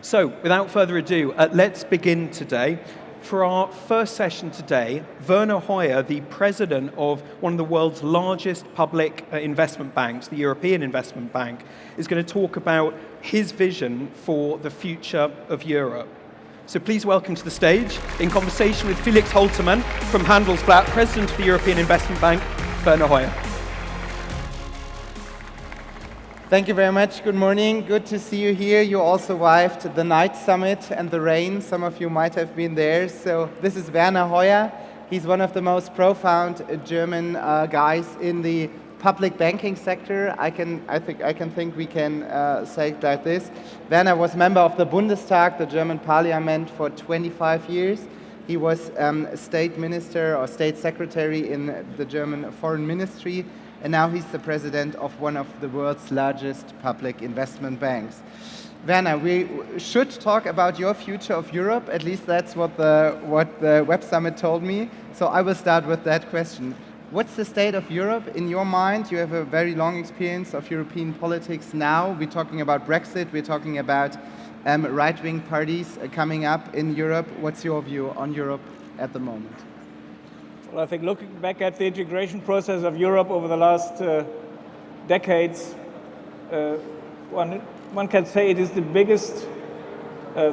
So, without further ado, let's begin today. For our first session today, Werner Hoyer, the president of one of the world's largest public investment banks, the European Investment Bank, is going to talk about his vision for the future of Europe. So please welcome to the stage, in conversation with Felix Holtermann from Handelsblatt, president of the European Investment Bank, Werner Hoyer. Thank you very much. Good morning. Good to see you here. You all survived the night summit and the rain. Some of you might have been there. So this is Werner Hoyer. He's one of the most profound German guys in the public banking sector. I think we can say it like this. Werner was member of the Bundestag, the German parliament, for 25 years. He was state minister or state secretary in the German foreign ministry. And now he's the president of one of the world's largest public investment banks. Werner, we should talk about your future of Europe. At least that's what the Web Summit told me. So I will start with that question. What's the state of Europe in your mind? You have a very long experience of European politics now. We're talking about Brexit. We're talking about right-wing parties coming up in Europe. What's your view on Europe at the moment? Well, I think looking back at the integration process of Europe over the last decades, one can say it is the biggest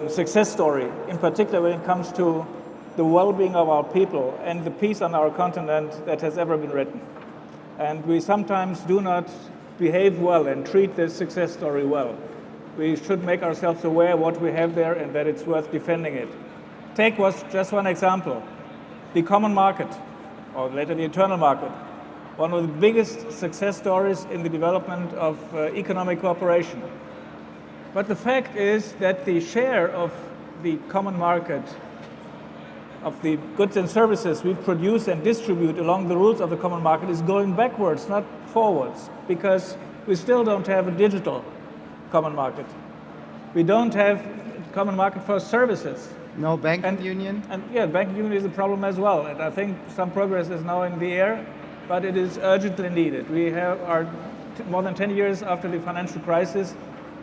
success story, in particular when it comes to the well-being of our people and the peace on our continent that has ever been written. And we sometimes do not behave well and treat this success story well. We should make ourselves aware of what we have there and that it's worth defending it. Take just one example. The common market, or later the internal market, one of the biggest success stories in the development of economic cooperation. But the fact is that the share of the common market, of the goods and services we produce and distribute along the rules of the common market, is going backwards, not forwards, because we still don't have a digital common market. We don't have a common market for services. No banking union? And yeah, banking union is a problem as well. And I think some progress is now in the air, but it is urgently needed. We are more than 10 years after the financial crisis.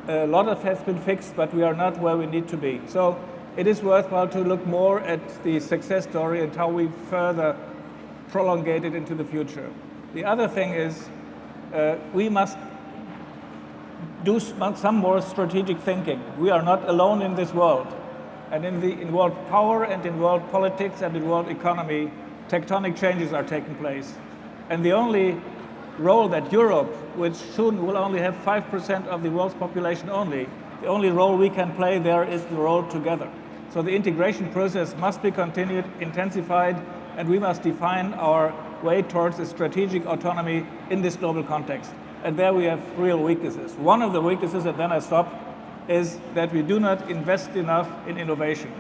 A lot of has been fixed, but we are not where we need to be. So it is worthwhile to look more at the success story and how we further prolongate it into the future. The other thing is we must do some more strategic thinking. We are not alone in this world. And in world power and in world politics and in world economy, tectonic changes are taking place. And the only role that Europe, which soon will only have 5% of the world's population only, the only role we can play there is the role together. So the integration process must be continued, intensified, and we must define our way towards a strategic autonomy in this global context. And there we have real weaknesses. One of the weaknesses, and then I stop, is that we do not invest enough in innovation.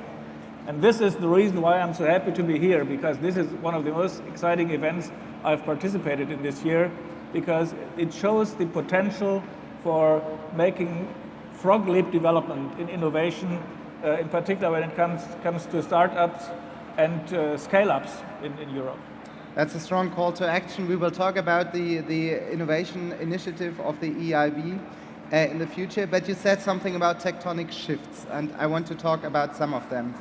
And this is the reason why I'm so happy to be here, because this is one of the most exciting events I've participated in this year, because it shows the potential for making frog leap development in innovation, in particular when it comes to startups and scale-ups in Europe. That's a strong call to action. We will talk about the innovation initiative of the EIB in the future, but you said something about tectonic shifts, and I want to talk about some of them.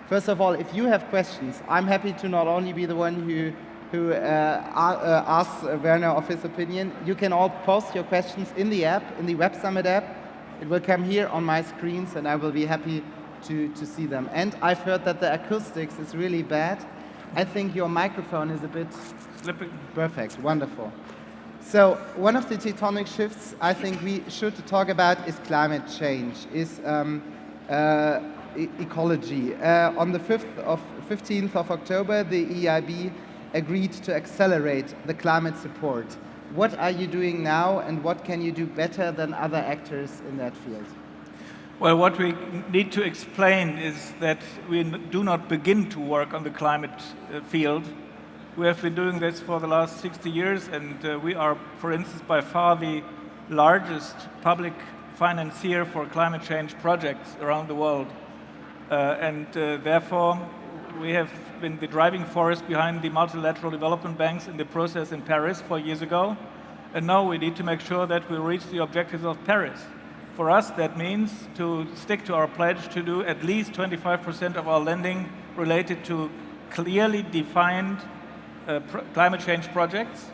First of all, if you have questions, I'm happy to not only be the one who asks Werner of his opinion. You can all post your questions in the app, in the Web Summit app. It will come here on my screens, and I will be happy to see them. And I've heard that the acoustics is really bad. I think your microphone is a bit slipping. Perfect, wonderful. So one of the tectonic shifts I think we should talk about is climate change, is ecology. On the 15th of October, the EIB agreed to accelerate the climate support. What are you doing now, and what can you do better than other actors in that field? Well, what we need to explain is that we do not begin to work on the climate field. We have been doing this for the last 60 years, and we are, for instance, by far the largest public financier for climate change projects around the world. Therefore, we have been the driving force behind the multilateral development banks in the process in Paris 4 years ago. And now we need to make sure that we reach the objectives of Paris. For us, that means to stick to our pledge to do at least 25% of our lending related to clearly defined climate change projects.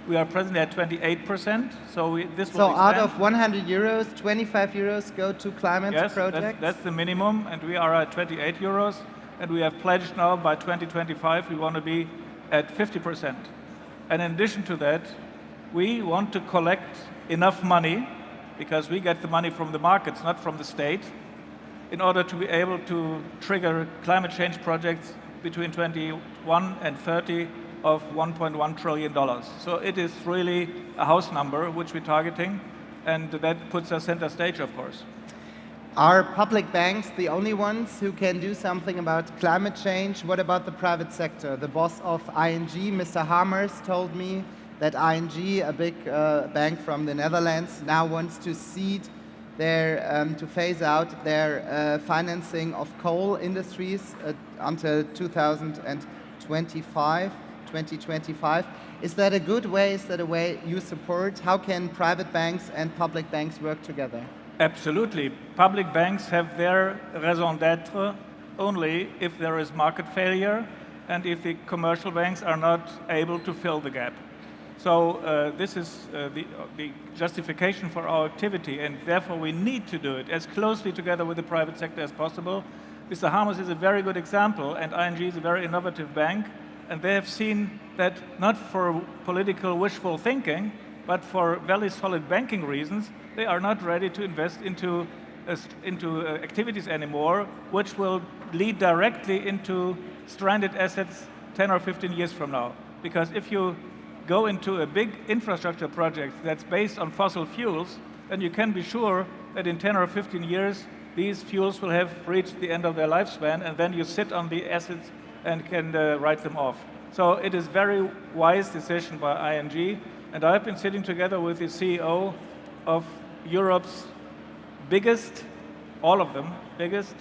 We are presently at 28%, so this will So expand. out of 100 euros, 25 euros go to climate projects? Yes, that's the minimum, and we are at 28 euros, and we have pledged now by 2025 we want to be at 50%. And in addition to that, we want to collect enough money, because we get the money from the markets, not from the state, in order to be able to trigger climate change projects between 21 and 30 of $1.1 trillion. So it is really a house number which we're targeting, and that puts us center stage, of course. Are public banks the only ones who can do something about climate change? What about the private sector? The boss of ING, Mr. Hamers, told me that ING, a big bank from the Netherlands, now wants to to phase out their financing of coal industries until 2025. Is that a good way? Is that a way you support? How can private banks and public banks work together? Absolutely. Public banks have their raison d'être only if there is market failure and if the commercial banks are not able to fill the gap. So this is the justification for our activity, and therefore we need to do it as closely together with the private sector as possible. Mr. Hamers is a very good example, and ING is a very innovative bank, and they have seen that not for political wishful thinking, but for very solid banking reasons, they are not ready to invest into activities anymore, which will lead directly into stranded assets 10 or 15 years from now. Because if you go into a big infrastructure project that's based on fossil fuels, then you can be sure that in 10 or 15 years, these fuels will have reached the end of their lifespan, and then you sit on the assets and can write them off. So it is very wise decision by ING, and I've been sitting together with the CEO of Europe's biggest, all of them, biggest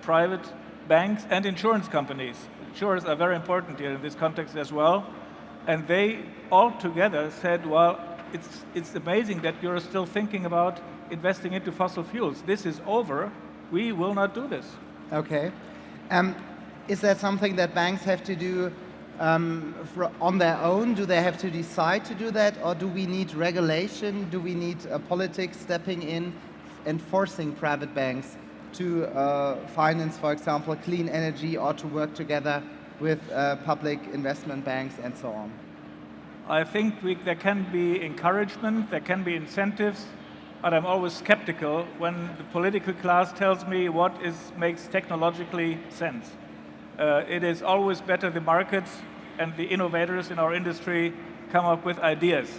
private banks and insurance companies. Insurers are very important here in this context as well. And they all together said, well, it's amazing that you're still thinking about investing into fossil fuels. This is over. We will not do this. Okay. Is that something that banks have to do on their own? Do they have to decide to do that? Or do we need regulation? Do we need politics stepping in and forcing private banks to finance, for example, clean energy, or to work together with public investment banks and so on? I think there can be encouragement, there can be incentives, but I'm always skeptical when the political class tells me what makes technologically sense. It is always better the markets and the innovators in our industry come up with ideas.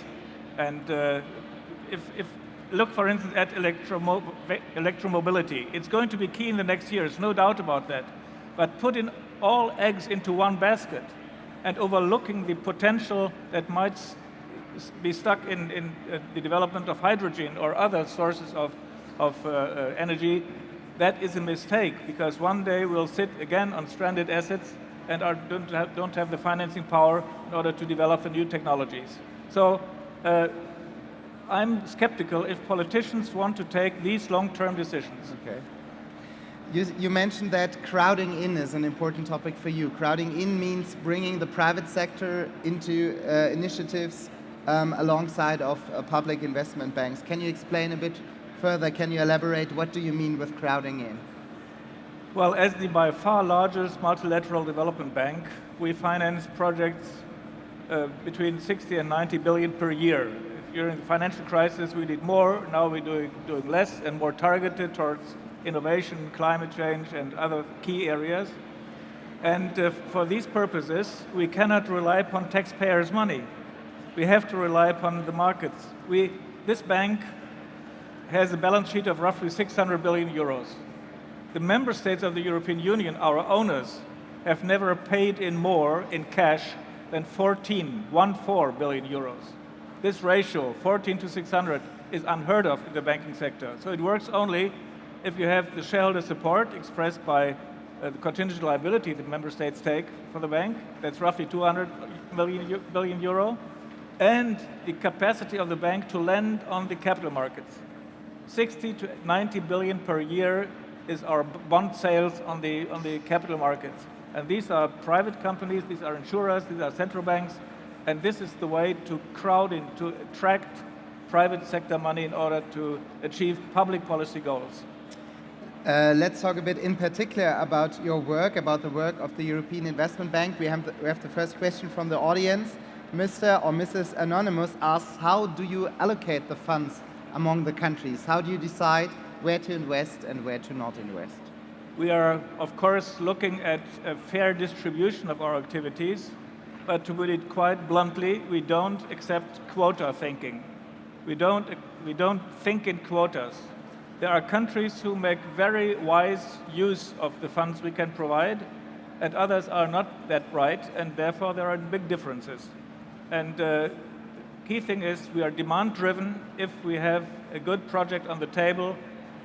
And if look, for instance, at electromobility, it's going to be key in the next years, no doubt about that. But put in all eggs into one basket and overlooking the potential that might be stuck in the development of hydrogen or other sources of energy, that is a mistake, because one day we'll sit again on stranded assets and don't have the financing power in order to develop the new technologies. So I'm skeptical if politicians want to take these long-term decisions. Okay. You mentioned that crowding in is an important topic for you. Crowding in means bringing the private sector into initiatives alongside of public investment banks. Can you explain a bit further? Can you elaborate? What do you mean with crowding in? Well, as the by far largest multilateral development bank, we finance projects between 60 and 90 billion per year. During the financial crisis, we did more. Now we're doing less and more targeted towards innovation, climate change, and other key areas. And for these purposes, we cannot rely upon taxpayers' money. We have to rely upon the markets. This bank has a balance sheet of roughly 600 billion euros. The member states of the European Union, our owners, have never paid in more in cash than 14 billion euros. This ratio, 14 to 600, is unheard of in the banking sector. So it works only if you have the shareholder support expressed by the contingent liability that member states take for the bank, that's roughly 200 billion euro, and the capacity of the bank to lend on the capital markets. 60 to 90 billion per year is our bond sales on the capital markets. And these are private companies, these are insurers, these are central banks, and this is the way to crowd in, to attract private sector money in order to achieve public policy goals. Let's talk a bit in particular about your work, about the work of the European Investment Bank. We have the first question from the audience. Mr. or Mrs. Anonymous asks, how do you allocate the funds among the countries? How do you decide where to invest and where to not invest? We are, of course, looking at a fair distribution of our activities, but to put it quite bluntly, we don't accept quota thinking. We don't think in quotas. There are countries who make very wise use of the funds we can provide, and others are not that bright, and therefore there are big differences. And key thing is we are demand-driven. If we have a good project on the table,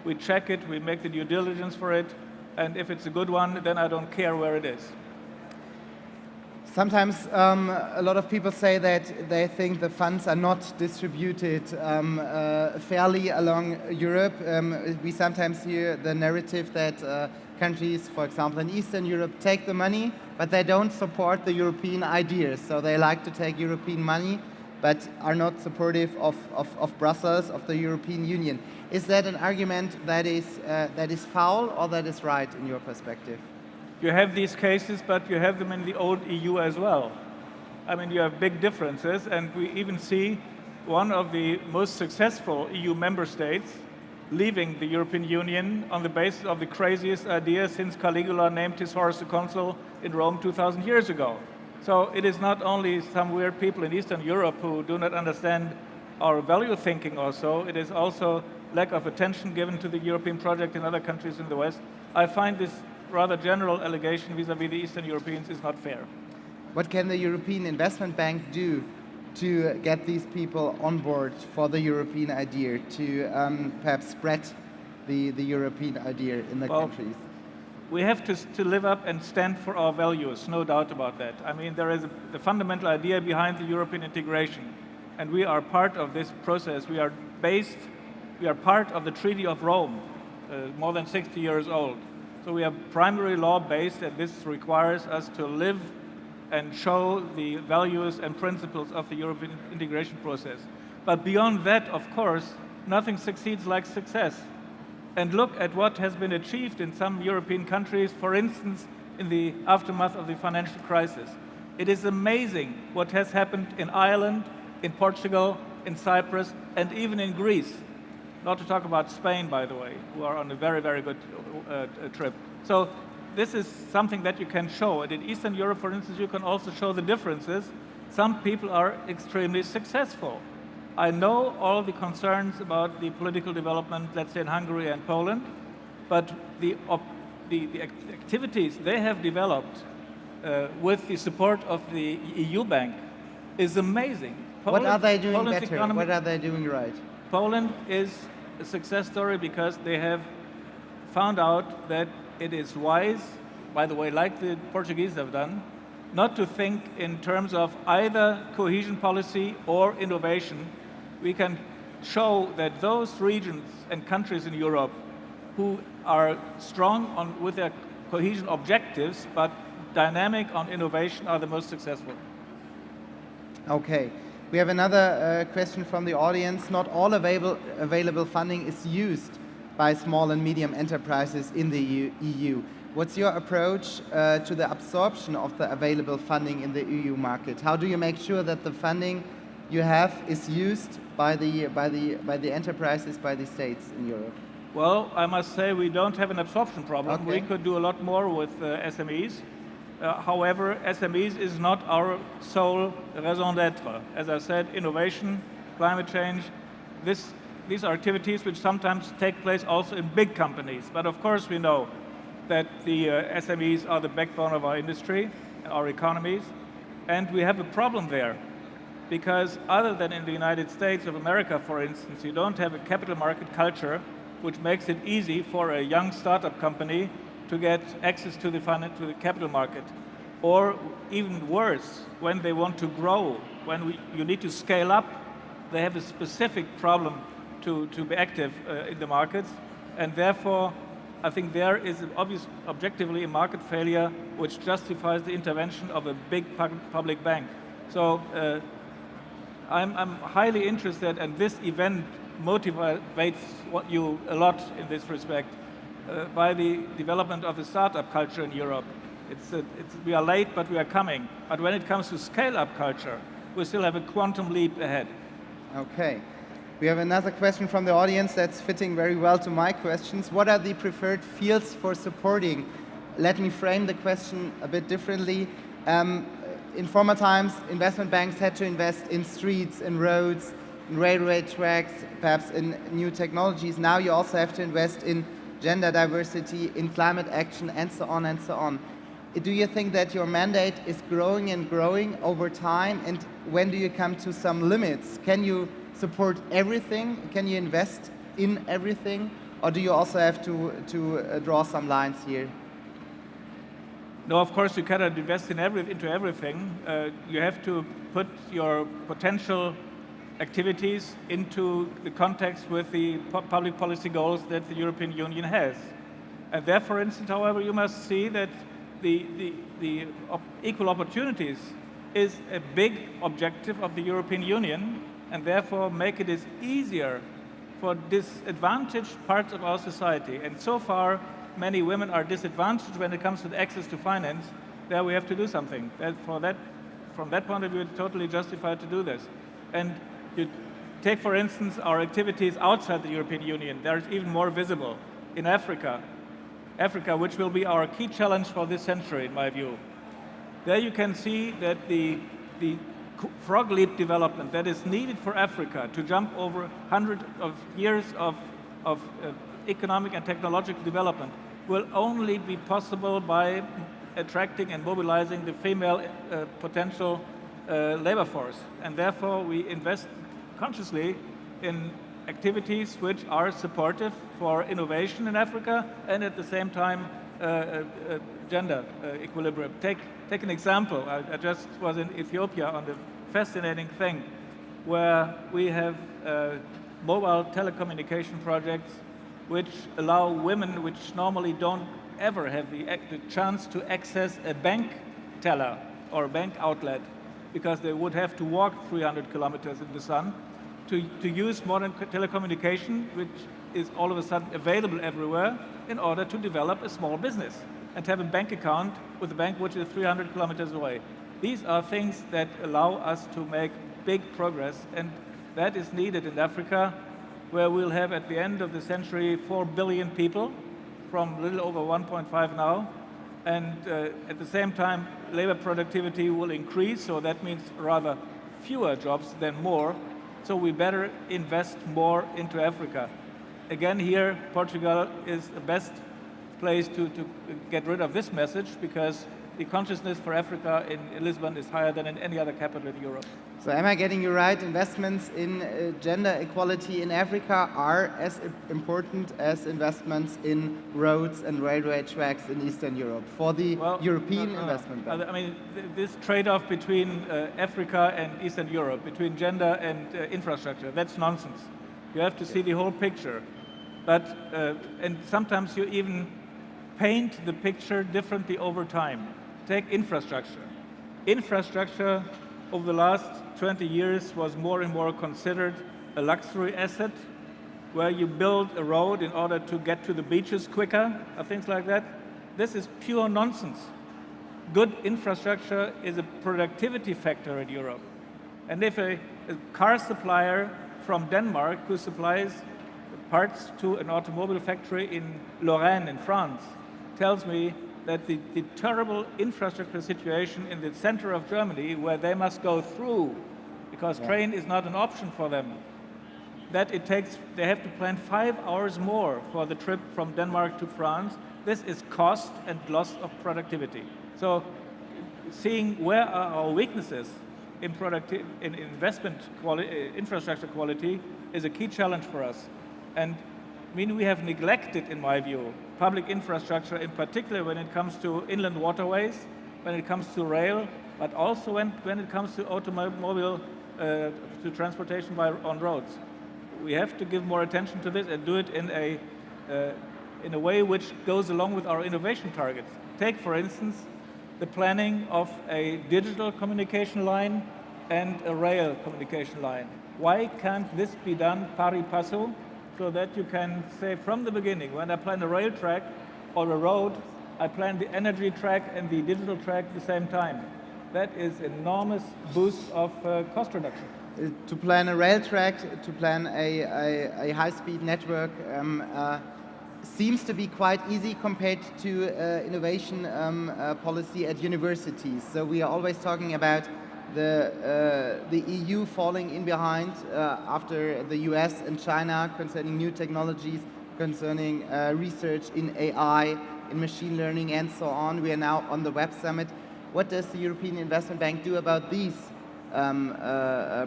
we check it, we make the due diligence for it, and if it's a good one, then I don't care where it is. Sometimes a lot of people say that they think the funds are not distributed fairly along Europe. We sometimes hear the narrative that countries, for example in Eastern Europe, take the money, but they don't support the European ideas. So they like to take European money, but are not supportive of Brussels, of the European Union. Is that an argument that is foul or that is right in your perspective? You have these cases, but you have them in the old EU as well. I mean, you have big differences, and we even see one of the most successful EU member states leaving the European Union on the basis of the craziest idea since Caligula named his horse a consul in Rome 2,000 years ago. So it is not only some weird people in Eastern Europe who do not understand our value thinking also, it is also lack of attention given to the European project in other countries in the West. I find this rather general allegation vis-à-vis the Eastern Europeans is not fair. What can the European Investment Bank do to get these people on board for the European idea, to perhaps spread the European idea in the countries? We have to live up and stand for our values, no doubt about that. I mean, there is the fundamental idea behind the European integration, and we are part of this process. We are part of the Treaty of Rome, more than 60 years old. So we are primary law based, and this requires us to live and show the values and principles of the European integration process. But beyond that, of course, nothing succeeds like success. And look at what has been achieved in some European countries, for instance, in the aftermath of the financial crisis. It is amazing what has happened in Ireland, in Portugal, in Cyprus, and even in Greece. Not to talk about Spain, by the way, who are on a very, very good trip. So this is something that you can show. And in Eastern Europe, for instance, you can also show the differences. Some people are extremely successful. I know all the concerns about the political development, let's say in Hungary and Poland, but the activities they have developed with the support of the EU bank is amazing. What are they doing better? What are they doing right? Poland is a success story because they have found out that it is wise, by the way, like the Portuguese have done, not to think in terms of either cohesion policy or innovation. We can show that those regions and countries in Europe who are strong with their cohesion objectives but dynamic on innovation are the most successful. Okay. We have another question from the audience. Not all available funding is used by small and medium enterprises in the EU. What's your approach to the absorption of the available funding in the EU market? How do you make sure that the funding you have is used by the enterprises, by the states in Europe? Well, I must say we don't have an absorption problem. Okay. We could do a lot more with SMEs. However, SMEs is not our sole raison d'être. As I said, innovation, climate change, these are activities which sometimes take place also in big companies. But of course we know that the SMEs are the backbone of our industry, our economies, and we have a problem there. Because other than in the United States of America, for instance, you don't have a capital market culture which makes it easy for a young startup company to get access to the capital market. Or even worse, when they want to grow, you need to scale up, they have a specific problem to be active in the markets, and therefore I think there is an obvious, objectively a market failure which justifies the intervention of a big public bank. So I'm highly interested, and this event motivates you a lot in this respect, by the development of a startup culture in Europe. We are late, but we are coming. But when it comes to scale-up culture, we still have a quantum leap ahead. Okay. We have another question from the audience that's fitting very well to my questions. What are the preferred fields for supporting? Let me frame the question a bit differently. In former times, investment banks had to invest in streets, in roads, in railway tracks, perhaps in new technologies. Now you also have to invest in gender diversity, in climate action, and so on and so on. Do you think that your mandate is growing and growing over time? And when do you come to some limits? Can you support everything? Can you invest in everything? Or do you also have to draw some lines here? No, of course you cannot invest into everything. You have to put your potential activities into the context with the public policy goals that the European Union has. And there, for instance, however, you must see that the equal opportunities is a big objective of the European Union, and therefore make it easier for disadvantaged parts of our society. And so far, many women are disadvantaged when it comes to the access to finance. There we have to do something. From that point of view, it's totally justified to do this. And you take, for instance, our activities outside the European Union. They're even more visible in Africa, which will be our key challenge for this century, in my view. There you can see that the frog leap development that is needed for Africa to jump over hundreds of years of economic and technological development will only be possible by attracting and mobilizing the female potential labor force. And therefore we invest consciously in activities which are supportive for innovation in Africa and at the same time gender equilibrium. Take an example. I just was in Ethiopia on the fascinating thing where we have mobile telecommunication projects which allow women which normally don't ever have the chance to access a bank teller or a bank outlet because they would have to walk 300 kilometers in the sun to use modern telecommunication, which is all of a sudden available everywhere in order to develop a small business and have a bank account with a bank which is 300 kilometers away. These are things that allow us to make big progress, and that is needed in Africa, where we'll have at the end of the century 4 billion people from a little over 1.5 now, and at the same time labor productivity will increase, so that means rather fewer jobs than more. So we better invest more into Africa. Again, here, Portugal is the best place to get rid of this message because the consciousness for Africa in Lisbon is higher than in any other capital in Europe. So am I getting you right? Investments in gender equality in Africa are as important as investments in roads and railway tracks in Eastern Europe for the European Investment Bank. I mean, this trade-off between Africa and Eastern Europe, between gender and infrastructure, that's nonsense. You have to see the whole picture. But, and sometimes you even paint the picture differently over time. Take infrastructure. Infrastructure over the last 20 years was more and more considered a luxury asset where you build a road in order to get to the beaches quicker, or things like that. This is pure nonsense. Good infrastructure is a productivity factor in Europe. And if a car supplier from Denmark who supplies parts to an automobile factory in Lorraine in France tells me that the terrible infrastructure situation in the center of Germany, where they must go through, because train is not an option for them, that they have to plan 5 hours more for the trip from Denmark to France. This is cost and loss of productivity. So seeing where are our weaknesses in investment quality, infrastructure quality is a key challenge for us. And I mean, we have neglected, in my view, public infrastructure, in particular when it comes to inland waterways, when it comes to rail, but also when it comes to automobile, to transportation on roads. We have to give more attention to this and do it in a way which goes along with our innovation targets. Take, for instance, the planning of a digital communication line and a rail communication line. Why can't this be done pari passu, so that you can say from the beginning, when I plan a rail track or a road, I plan the energy track and the digital track at the same time. That is enormous boost of cost reduction. To plan a rail track, to plan a high-speed network seems to be quite easy compared to innovation policy at universities. So we are always talking about the EU falling in behind after the US and China concerning new technologies, concerning research in AI, in machine learning, and so on. We are now on the Web Summit. What does the European Investment Bank do about these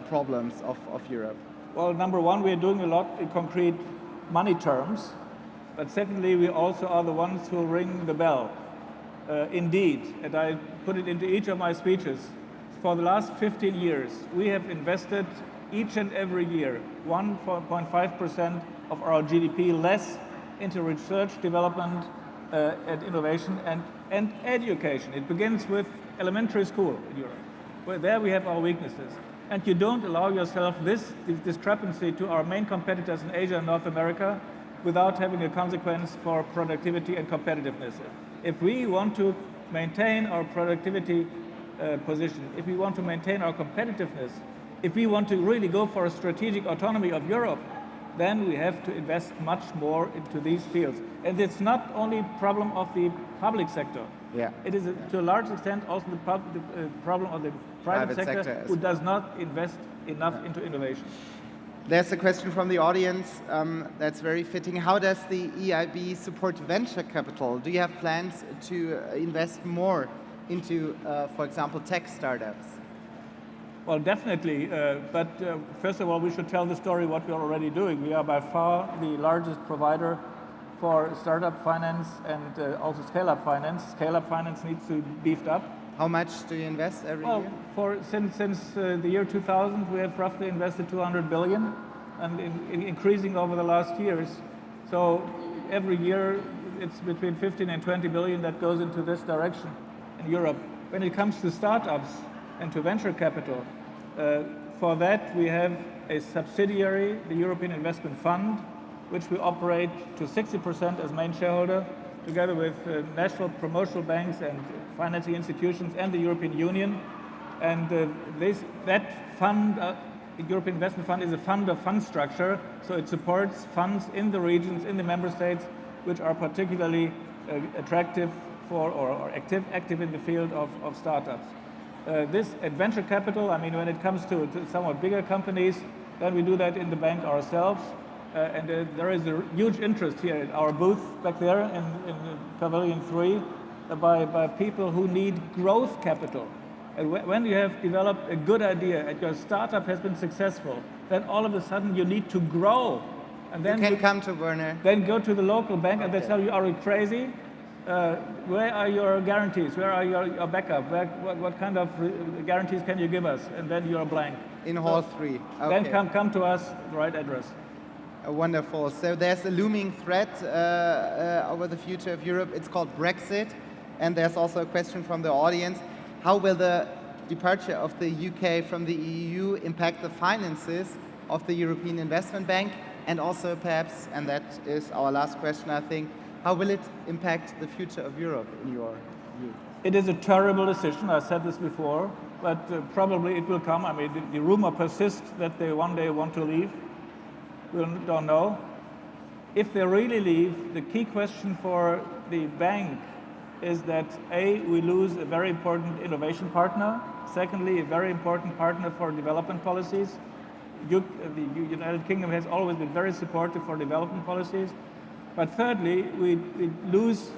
problems of Europe? Well, number one, we are doing a lot in concrete money terms. But secondly, we also are the ones who ring the bell. Indeed, and I put it into each of my speeches, for the last 15 years, we have invested each and every year 1.5% of our GDP less into research, development, and innovation and education. It begins with elementary school in Europe, where there we have our weaknesses. And you don't allow yourself this discrepancy to our main competitors in Asia and North America without having a consequence for productivity and competitiveness. If we want to maintain our productivity position, if we want to maintain our competitiveness, if we want to really go for a strategic autonomy of Europe, then we have to invest much more into these fields. And it's not only a problem of the public sector. Yeah. It is, to a large extent, also the problem of the private sector who does not invest enough into innovation. There's a question from the audience that's very fitting. How does the EIB support venture capital? Do you have plans to invest more into, for example, tech startups? Well, definitely. But first of all, we should tell the story what we are already doing. We are by far the largest provider for startup finance and also scale-up finance. Scale-up finance needs to be beefed up. How much do you invest every year? Since the year 2000, we have roughly invested 200 billion, and increasing over the last years. So every year, it's between 15 and 20 billion that goes into this direction in Europe. When it comes to startups and to venture capital, for that we have a subsidiary, the European Investment Fund, which we operate to 60% as main shareholder, together with national promotional banks and financing institutions and the European Union. And that fund, the European Investment Fund, is a fund-of-fund structure, so it supports funds in the regions, in the member states, which are particularly attractive for or active in the field of startups. This venture capital, I mean, when it comes to somewhat bigger companies, then we do that in the bank ourselves. And there is a huge interest here at our booth back there in Pavilion 3 by people who need growth capital. And when you have developed a good idea and your startup has been successful, then all of a sudden you need to grow. And then you can come to Werner. Then go to the local bank and they tell you, are you crazy? Where are your guarantees? Where are your backup? What kind of guarantees can you give us? And then you're blank. In Hall 3. Okay. Then come to us, the right address. Wonderful. So there's a looming threat over the future of Europe. It's called Brexit. And there's also a question from the audience. How will the departure of the UK from the EU impact the finances of the European Investment Bank? And also perhaps, and that is our last question, I think, how will it impact the future of Europe in your view? It is a terrible decision. I said this before, but probably it will come. I mean, the rumor persists that they one day want to leave. We don't know. If they really leave, the key question for the bank is that A, we lose a very important innovation partner. Secondly, a very important partner for development policies. The United Kingdom has always been very supportive for development policies. But thirdly, we lose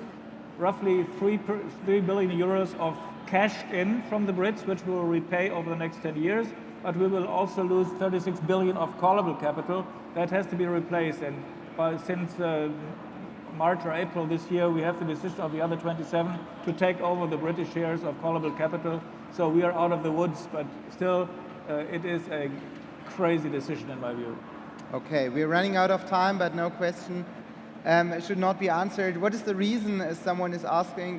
roughly 3 billion euros of cash in from the Brits, which we will repay over the next 10 years. But we will also lose 36 billion of callable capital that has to be replaced. And since March or April this year, we have the decision of the other 27 to take over the British shares of callable capital. So we are out of the woods, but still, it is a crazy decision in my view. Okay, we're running out of time, but no question should not be answered. What is the reason, as someone is asking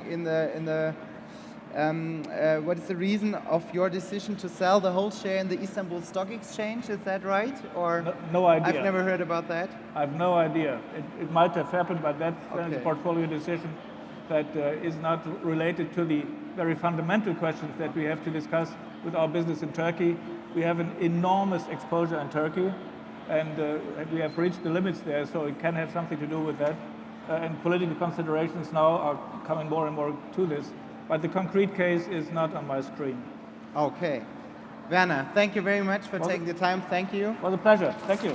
what is the reason of your decision to sell the whole share in the Istanbul Stock Exchange? Is that right? Or no idea. I've never heard about that. I have no idea. It might have happened, but that's Okay. a portfolio decision that is not related to the very fundamental questions that we have to discuss with our business in Turkey. We have an enormous exposure in Turkey, and we have reached the limits there, so it can have something to do with that. And political considerations now are coming more and more to this. But the concrete case is not on my screen. Okay. Werner, thank you very much for taking the time. Thank you. It was a pleasure. Thank you.